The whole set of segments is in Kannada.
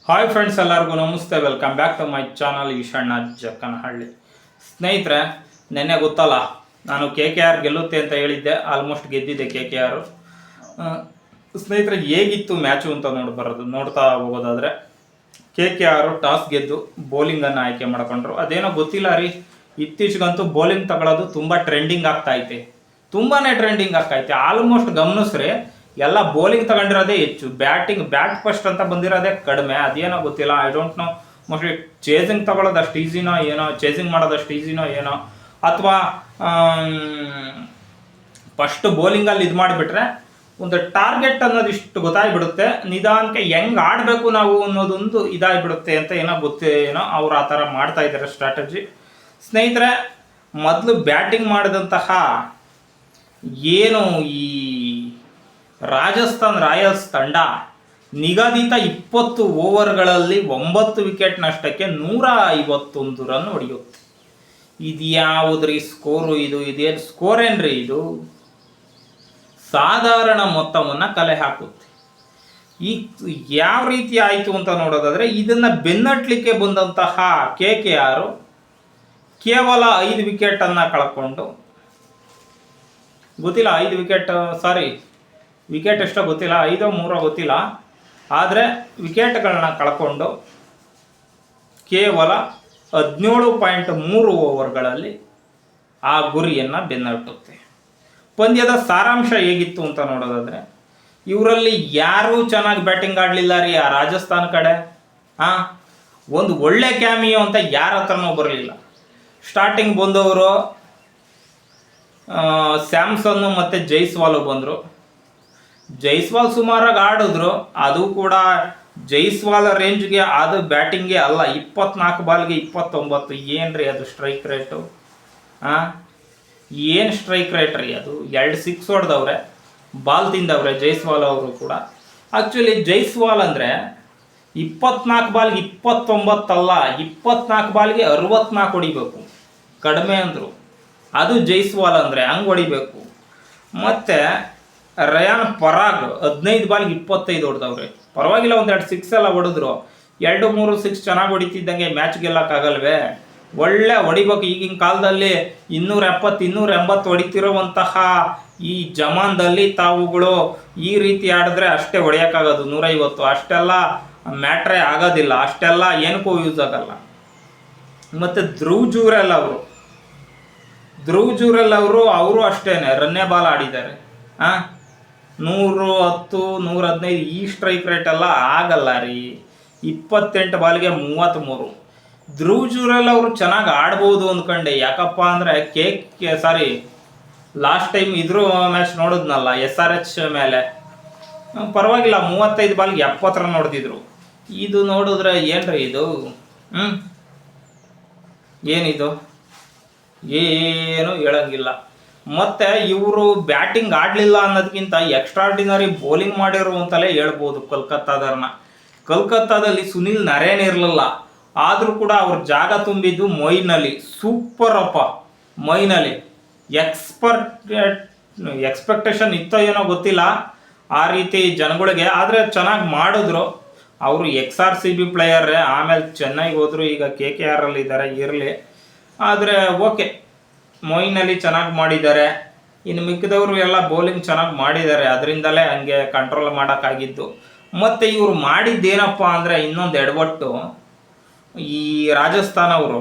ಹಾಯ್ ಫ್ರೆಂಡ್ಸ್, ಎಲ್ಲರಿಗೂ ನಮಸ್ತೆ. Welcome back to my channel Eshanna Jakkanahalli. ಸ್ನೇಹಿತರೆ, ನೆನ್ನೆ ಗೊತ್ತಲ್ಲ, ನಾನು KKR ಗೆಲ್ಲುತ್ತೆ ಅಂತ ಹೇಳಿದ್ದೆ. ಆಲ್ಮೋಸ್ಟ್ ಗೆದ್ದಿದೆ KKR. ಸ್ನೇಹಿತರೆ, ಹೇಗಿತ್ತು ಮ್ಯಾಚು ಅಂತ ನೋಡ್ತಾ ಹೋಗೋದಾದರೆ, KKR ಟಾಸ್ ಗೆದ್ದು ಬೌಲಿಂಗನ್ನು ಆಯ್ಕೆ ಮಾಡ್ಕೊಂಡ್ರು. ಅದೇನೋ ಗೊತ್ತಿಲ್ಲ ರೀ, ಇತ್ತೀಚೆಗಂತೂ ಬೌಲಿಂಗ್ ತಗೊಳ್ಳೋದು ತುಂಬ ಟ್ರೆಂಡಿಂಗ್ ಆಗ್ತಾಯಿದೆ, ತುಂಬಾ ಟ್ರೆಂಡಿಂಗ್ ಆಗ್ತಾಯಿದೆ. ಆಲ್ಮೋಸ್ಟ್ ಗಮನಿಸ್ರಿ, ಎಲ್ಲ ಬೌಲಿಂಗ್ ತಗೊಂಡಿರೋದೇ ಹೆಚ್ಚು, ಬ್ಯಾಟ್ ಫಸ್ಟ್ ಅಂತ ಬಂದಿರೋದೇ ಕಡಿಮೆ. ಅದೇನೋ ಗೊತ್ತಿಲ್ಲ, I don't know. Mostly chasing ತಗೊಳ್ಳೋದು ಅಷ್ಟು ಈಸಿನೋ ಏನೋ, ಚೇಸಿಂಗ್ ಮಾಡೋದು ಅಷ್ಟು ಈಸಿನೋ ಏನೋ, ಅಥವಾ ಫಸ್ಟ್ ಬೌಲಿಂಗಲ್ಲಿ ಇದು ಮಾಡಿಬಿಟ್ರೆ ಒಂದು ಟಾರ್ಗೆಟ್ ಅನ್ನೋದು ಇಷ್ಟು ಗೊತ್ತಾಗ್ಬಿಡುತ್ತೆ, ನಿಧಾನಕ್ಕೆ ಹೆಂಗೆ ಆಡಬೇಕು ನಾವು ಅನ್ನೋದೊಂದು ಇದಾಗಿಬಿಡುತ್ತೆ ಅಂತ ಏನೋ ಗೊತ್ತೇನೋ, ಅವ್ರು ಆ ಥರ ಮಾಡ್ತಾ ಇದ್ದಾರೆ ಸ್ಟ್ರಾಟಜಿ. ಸ್ನೇಹಿತರೆ, ಮೊದಲು ಬ್ಯಾಟಿಂಗ್ ಮಾಡಿದಂತಹ ಏನು ಈ ರಾಜಸ್ಥಾನ್ ರಾಯಲ್ಸ್ ತಂಡ ನಿಗದಿತ 20 ಓವರ್ಗಳಲ್ಲಿ 9 ವಿಕೆಟ್ ನಷ್ಟಕ್ಕೆ 151 ರನ್ ಹೊಡೆಯುತ್ತೆ. ಇದು ಯಾವುದ್ರಿ ಸ್ಕೋರು? ಇದೇನು ಸ್ಕೋರ್ ಏನ್ರಿ? ಇದು ಸಾಧಾರಣ ಮೊತ್ತವನ್ನು ಕಲೆ ಹಾಕುತ್ತೆ. ಯಾವ ರೀತಿ ಆಯಿತು ಅಂತ ನೋಡೋದಾದರೆ, ಇದನ್ನು ಬೆನ್ನಟ್ಟಲಿಕ್ಕೆ ಬಂದಂತಹ KKR ಕೇವಲ 5 ವಿಕೆಟನ್ನು ಕಳ್ಕೊಂಡು, ಗೊತ್ತಿಲ್ಲ 5 ವಿಕೆಟ್, ವಿಕೆಟ್ ಎಷ್ಟೋ ಗೊತ್ತಿಲ್ಲ, 5 3 ಗೊತ್ತಿಲ್ಲ, ಆದರೆ ವಿಕೆಟ್ಗಳನ್ನ ಕಳ್ಕೊಂಡು ಕೇವಲ 17.3 ಓವರ್ಗಳಲ್ಲಿ ಆ ಗುರಿಯನ್ನು ಬೆನ್ನಟ್ಟುತ್ತೆ. ಪಂದ್ಯದ ಸಾರಾಂಶ ಹೇಗಿತ್ತು ಅಂತ ನೋಡೋದಾದರೆ, ಇವರಲ್ಲಿ ಯಾರೂ ಚೆನ್ನಾಗಿ ಬ್ಯಾಟಿಂಗ್ ಆಡಲಿಲ್ಲ ರೀ. ಆ ರಾಜಸ್ಥಾನ್ ಕಡೆ ಒಂದು ಒಳ್ಳೆ ಕ್ಯಾಮಿಯೋ ಅಂತ ಯಾರ ಹತ್ರನೂ ಬರಲಿಲ್ಲ. ಸ್ಟಾರ್ಟಿಂಗ್ ಬಂದವರು ಸ್ಯಾಮ್ಸನ್ನು ಮತ್ತು ಜೈಸ್ವಾಲು ಬಂದರು. ಜೈಸ್ವಾಲ್ ಸುಮಾರಾಗಿ ಆಡಿದ್ರು, ಅದು ಕೂಡ ಜೈಸ್ವಾಲ್ ರೇಂಜ್ಗೆ ಅದು ಬ್ಯಾಟಿಂಗ್ಗೆ ಅಲ್ಲ. 24 ಬಾಲ್ಗೆ 29, ಏನ್ರಿ ಅದು ಸ್ಟ್ರೈಕ್ ರೇಟು? ಏನು ಸ್ಟ್ರೈಕ್ ರೇಟ್ ರೀ ಅದು? 2 6 ಹೊಡೆದವ್ರೆ, ಬಾಲ್ ತಿಂದವ್ರೆ ಜೈಸ್ವಾಲ್ ಅವರು ಕೂಡ. ಆ್ಯಕ್ಚುಲಿ ಜೈಸ್ವಾಲ್ ಅಂದರೆ 24 ಬಾಲ್ಗೆ 29 ಅಲ್ಲ, 24 ಬಾಲ್ಗೆ 64 ಹೊಡಿಬೇಕು, ಕಡಿಮೆ ಅಂದರು. ಅದು ಜೈಸ್ವಾಲ್ ಅಂದರೆ ಹಂಗೆ ಹೊಡಿಬೇಕು. ಮತ್ತು ರಯಾನ್ ಪರಾಗ್ 15 ಬಾಲ್ಗೆ 25 ಹೊಡೆದವ್ರೆ, ಪರವಾಗಿಲ್ಲ, 1-2 6 ಎಲ್ಲ ಹೊಡೆದ್ರು. 2-3 6 ಚೆನ್ನಾಗಿ ಹೊಡಿತಿದ್ದಂಗೆ ಮ್ಯಾಚ್ ಗೆಲ್ಲಕ್ಕಾಗಲ್ವೇ? ಒಳ್ಳೆ ಹೊಡಿಬೇಕು. ಈಗಿನ ಕಾಲದಲ್ಲಿ 270 280 ಹೊಡಿತಿರುವಂತಹ ಈ ಜಮಾನ್ದಲ್ಲಿ ತಾವುಗಳು ಈ ರೀತಿ ಆಡಿದ್ರೆ ಅಷ್ಟೇ ಹೊಡೆಯೋಕ್ಕಾಗೋದು. 150 ಅಷ್ಟೆಲ್ಲ ಮ್ಯಾಟ್ರೇ ಆಗೋದಿಲ್ಲ, ಅಷ್ಟೆಲ್ಲ ಏನಕ್ಕೂ ಯೂಸ್ ಆಗಲ್ಲ. ಮತ್ತು ಧ್ರುವ್ ಜೂರೆಲ್ ಅವರು ಅಷ್ಟೇ ರನ್ನೇ ಬಾಲ್ ಆಡಿದ್ದಾರೆ. 110 115 ಈ ಸ್ಟ್ರೈಕ್ ರೇಟ್ ಎಲ್ಲ ಆಗಲ್ಲ ರೀ. 28 ಬಾಲ್ಗೆ 33. ಧ್ರುವ್ ಜೂರೆಲ್ ಅವರು ಚೆನ್ನಾಗಿ ಆಡ್ಬೋದು ಅಂದ್ಕೊಂಡೆ. ಯಾಕಪ್ಪ ಅಂದರೆ ಲಾಸ್ಟ್ ಟೈಮ್ ಇದ್ರ ಮ್ಯಾಚ್ ನೋಡಿದ್ನಲ್ಲ, SRH ಮೇಲೆ, ಪರವಾಗಿಲ್ಲ, 35 ಬಾಲ್ಗೆ 70 ರನ್ ಹೊಡೆದಿದ್ರು. ಇದು ನೋಡಿದ್ರೆ ಏನ್ರಿ ಇದು? ಏನಿದು? ಏನು ಹೇಳಂಗಿಲ್ಲ. ಮತ್ತು ಇವರು ಬ್ಯಾಟಿಂಗ್ ಆಡಲಿಲ್ಲ ಅನ್ನೋದಕ್ಕಿಂತ ಎಕ್ಸ್ಟ್ರಾರ್ಡಿನರಿ ಬೌಲಿಂಗ್ ಮಾಡಿರು ಅಂತಲೇ ಹೇಳ್ಬೋದು ಕಲ್ಕತ್ತಾದಲ್ಲಿ ಸುನಿಲ್ ನರೇನ್ ಇರಲಿಲ್ಲ, ಆದರೂ ಕೂಡ ಅವ್ರ ಜಾಗ ತುಂಬಿದ್ದು ಮೊಯಿನ್ ಅಲಿ. ಸೂಪರ್ ಅಪ್ಪ, ಮೊಯಿನ್ ಅಲಿ. ಎಕ್ಸ್ಪೆಕ್ಟೇಷನ್ ಇತ್ತೋ ಏನೋ ಗೊತ್ತಿಲ್ಲ ಆ ರೀತಿ ಜನಗಳಿಗೆ, ಆದರೆ ಚೆನ್ನಾಗಿ ಮಾಡಿದ್ರು. ಅವರು XRCB ಪ್ಲೇಯರೇ, ಆಮೇಲೆ ಚೆನ್ನೈಗೆ ಹೋದರು, ಈಗ KKR ಇದ್ದಾರೆ, ಇರಲಿ. ಆದರೆ ಓಕೆ, ಮೊಯಿನ್ ಅಲಿ ಚೆನ್ನಾಗಿ ಮಾಡಿದ್ದಾರೆ. ಇನ್ನು ಮಿಕ್ಕಿದವರು ಎಲ್ಲ ಬೌಲಿಂಗ್ ಚೆನ್ನಾಗಿ ಮಾಡಿದ್ದಾರೆ, ಅದರಿಂದಲೇ ಹಂಗೆ ಕಂಟ್ರೋಲ್ ಮಾಡೋಕ್ಕಾಗಿದ್ದು. ಮತ್ತು ಇವರು ಮಾಡಿದ್ದೇನಪ್ಪ ಅಂದರೆ, ಇನ್ನೊಂದು ಎಡವಟ್ಟು, ಈ ರಾಜಸ್ಥಾನ ಅವರು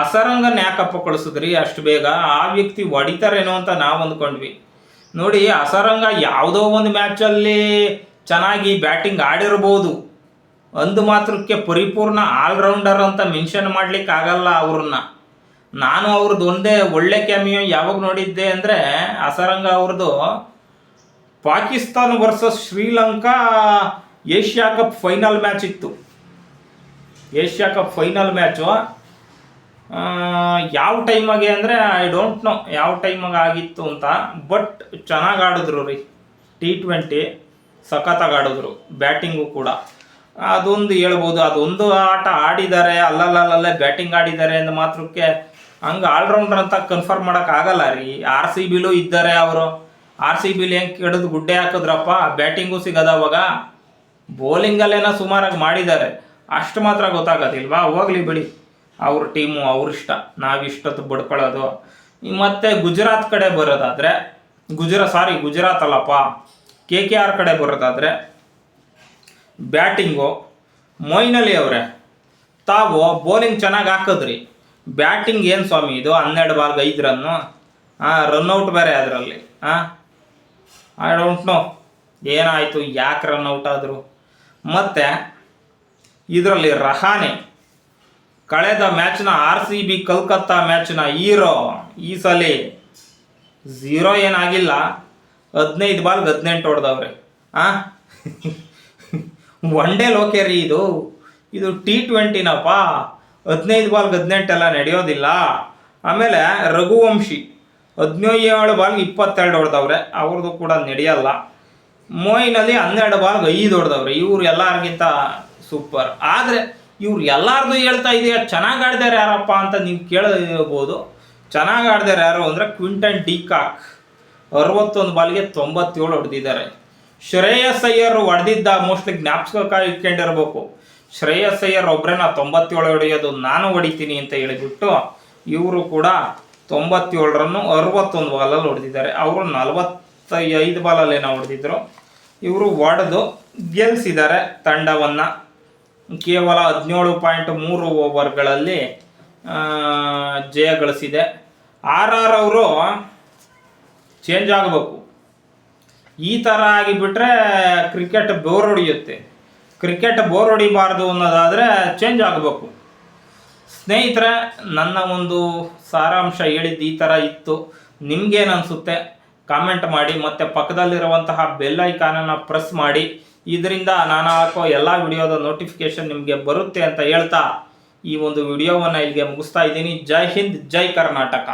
ಅಸರಂಗನ ಯಾಕಪ್ಪ ಕಳಿಸಿದ್ರಿ ಅಷ್ಟು ಬೇಗ? ಆ ವ್ಯಕ್ತಿ ಹೊಡಿತಾರೇನೋ ಅಂತ ನಾವು ಅಂದ್ಕೊಂಡ್ವಿ. ನೋಡಿ, ಅಸರಂಗ ಯಾವುದೋ ಒಂದು ಮ್ಯಾಚಲ್ಲಿ ಚೆನ್ನಾಗಿ ಬ್ಯಾಟಿಂಗ್ ಆಡಿರ್ಬೋದು, ಅಂದು ಮಾತ್ರಕ್ಕೆ ಪರಿಪೂರ್ಣ ಆಲ್ರೌಂಡರ್ ಅಂತ ಮೆನ್ಷನ್ ಮಾಡ್ಲಿಕ್ಕೆ ಆಗಲ್ಲ ಅವ್ರನ್ನ. ನಾನು ಅವ್ರದ್ದು ಒಂದೇ ಒಳ್ಳೆ ಕ್ಯಾಮಿಯೋ ಯಾವಾಗ ನೋಡಿದ್ದೆ ಅಂದರೆ, ಅಸರಂಗ ಅವ್ರದ್ದು Pakistan versus Sri Lanka Asia cup final match ಇತ್ತು. ಏಷ್ಯಾ ಕಪ್ ಫೈನಲ್ ಮ್ಯಾಚು ಯಾವ ಟೈಮಾಗೆ ಅಂದರೆ ಐ ಡೋಂಟ್ ನೋ ಯಾವ ಟೈಮಾಗ ಆಗಿತ್ತು ಅಂತ, ಬಟ್ ಚೆನ್ನಾಗಿ ಆಡಿದ್ರು ರೀ. T20 ಸಖತ್ತಾಗಿ ಆಡಿದ್ರು, ಬ್ಯಾಟಿಂಗು ಕೂಡ. ಅದೊಂದು ಹೇಳ್ಬೋದು, ಅದೊಂದು ಆಟ ಆಡಿದ್ದಾರೆ, ಅಲ್ಲಲ್ಲೇ ಬ್ಯಾಟಿಂಗ್ ಆಡಿದ್ದಾರೆ ಅಂದ ಮಾತ್ರಕ್ಕೆ ಹಂಗೆ ಆಲ್ರೌಂಡರ್ ಅಂತ ಕನ್ಫರ್ಮ್ ಮಾಡೋಕ್ಕಾಗಲ್ಲ ರೀ. RCBಲೂ ಇದ್ದಾರೆ ಅವರು. RCBಲಿ ಹೆಂಗೆ ಕೆಡದು ಗುಡ್ಡೆ ಹಾಕಿದ್ರಪ್ಪ, ಬ್ಯಾಟಿಂಗು ಸಿಗೋದು ಅವಾಗ. ಬೌಲಿಂಗಲ್ಲೇನೋ ಸುಮಾರಾಗಿ ಮಾಡಿದ್ದಾರೆ, ಅಷ್ಟು ಮಾತ್ರ ಗೊತ್ತಾಗೋದಿಲ್ವಾ? ಹೋಗ್ಲಿ ಬಿಡಿ, ಅವ್ರ ಟೀಮು ಅವ್ರಿಷ್ಟ, ನಾವಿಷ್ಟೊತ್ತು ಬಡ್ಕೊಳ್ಳೋದು. ಮತ್ತು ಗುಜರಾತ್ ಕಡೆ ಬರೋದಾದರೆ ಗುಜರಾತ್ ಅಲ್ಲಪ್ಪ, KKR ಕಡೆ ಬರೋದಾದರೆ ಬ್ಯಾಟಿಂಗು ಮೊಯಿನ್ ಅಲಿ ಅವರೇ, ತಾವು ಬೌಲಿಂಗ್ ಚೆನ್ನಾಗಿ ಹಾಕಿದ್ರಿ, ಬ್ಯಾಟಿಂಗ್ ಏನು ಸ್ವಾಮಿ ಇದು? 12 ಬಾಲ್ಗೆ 5 ರನ್ನು, ರನ್ಔಟ್ ಬೇರೆ ಅದರಲ್ಲಿ. ಐ ಡೋಂಟ್ ನೋ ಏನಾಯಿತು, ಯಾಕೆ ರನ್ಔಟ್ ಆದರು. ಮತ್ತು ಇದರಲ್ಲಿ ರಹಾನೆ ಕಳೆದ ಮ್ಯಾಚ್ನ RCB ಕಲ್ಕತ್ತಾ ಮ್ಯಾಚ್ನ ಹೀರೋ, ಈ ಸಲ 0 ಏನಾಗಿಲ್ಲ, 15 ಬಾಲ್ಗೆ 18 ಹೊಡೆದವ್ರೆ. ಒನ್ ಡೇ ಲೋಕೆ ರೀ ಇದು T20ನಪ್ಪ, 15 ಬಾಲ್ಗೆ 18 ಎಲ್ಲ ನಡೆಯೋದಿಲ್ಲ. ಆಮೇಲೆ ರಘುವಂಶಿ 17 ಬಾಲ್ಗೆ 22 ಹೊಡೆದವ್ರೆ, ಅವ್ರದ್ದು ಕೂಡ ನಡೆಯಲ್ಲ. ಮೊಯಿನ್ ಅಲಿ 12 ಬಾಲ್ಗೆ 5 ಹೊಡೆದವ್ರೆ, ಇವ್ರು ಎಲ್ಲರಿಗಿಂತ ಸೂಪರ್. ಆದರೆ ಇವ್ರು ಎಲ್ಲಾರ್ದು ಹೇಳ್ತಾ ಇದೆಯಾ ಚೆನ್ನಾಗಿ ಆಡಿದಾರೆ ಯಾರಪ್ಪ ಅಂತ ನೀವು ಕೇಳಬಹುದು. ಚೆನ್ನಾಗಿ ಆಡಿದಾರೆ ಯಾರು ಅಂದರೆ ಕ್ವಿಂಟನ್ ಡಿ ಕಾಕ್ 61 ಬಾಲ್ಗೆ 97 ಹೊಡೆದಿದ್ದಾರೆ. ಶ್ರೇಯಸ್ ಅಯ್ಯರ್ ಹೊಡೆದಿದ್ದ ಮೋಸ್ಟ್ಲಿ ಜ್ಞಾಪಕ ಇಟ್ಕೊಂಡಿರ್ಬೇಕು. ಶ್ರೇಯಸ್ ಅಯ್ಯರ್ ಒಬ್ಬರೇನ 97 ಹೊಡೆಯೋದು, ನಾನು ಹೊಡಿತೀನಿ ಅಂತ ಹೇಳಿಬಿಟ್ಟು ಇವರು ಕೂಡ 97 ರನ್ನು 61 ಬಾಲಲ್ಲಿ ಹೊಡೆದಿದ್ದಾರೆ. ಅವರು 45 ಬಾಲಲ್ಲೇನೋ ಹೊಡೆದಿದ್ರು. ಇವರು ಹೊಡೆದು ಗೆಲ್ಲಿಸಿದ್ದಾರೆ ತಂಡವನ್ನು. ಕೇವಲ 17.3 ಓವರ್ಗಳಲ್ಲಿ ಜಯ ಗಳಿಸಿದೆ. RR ಅವರು ಚೇಂಜ್ ಆಗಬೇಕು. ಈ ಥರ ಆಗಿಬಿಟ್ರೆ ಕ್ರಿಕೆಟ್ ಬೋರ್ ಹೊಡೆಯುತ್ತೆ. ಕ್ರಿಕೆಟ್ ಬೋರ್ ಹೊಡಿಬಾರ್ದು ಅನ್ನೋದಾದರೆ ಚೇಂಜ್ ಆಗಬೇಕು. ಸ್ನೇಹಿತರೆ, ನನ್ನ ಒಂದು ಸಾರಾಂಶ ಹೇಳಿದ್ದು ಈ ಥರ ಇತ್ತು. ನಿಮಗೇನು ಅನಿಸುತ್ತೆ ಕಾಮೆಂಟ್ ಮಾಡಿ, ಮತ್ತು ಪಕ್ಕದಲ್ಲಿರುವಂತಹ ಬೆಲ್ ಐಕಾನನ್ನು ಪ್ರೆಸ್ ಮಾಡಿ. ಇದರಿಂದ ನಾನು ಹಾಕೋ ಎಲ್ಲ ವಿಡಿಯೋದ ನೋಟಿಫಿಕೇಷನ್ ನಿಮಗೆ ಬರುತ್ತೆ ಅಂತ ಹೇಳ್ತಾ ಈ ಒಂದು ವಿಡಿಯೋವನ್ನು ಇಲ್ಲಿಗೆ ಮುಗಿಸ್ತಾ ಇದ್ದೀನಿ. ಜೈ ಹಿಂದ್, ಜೈ ಕರ್ನಾಟಕ.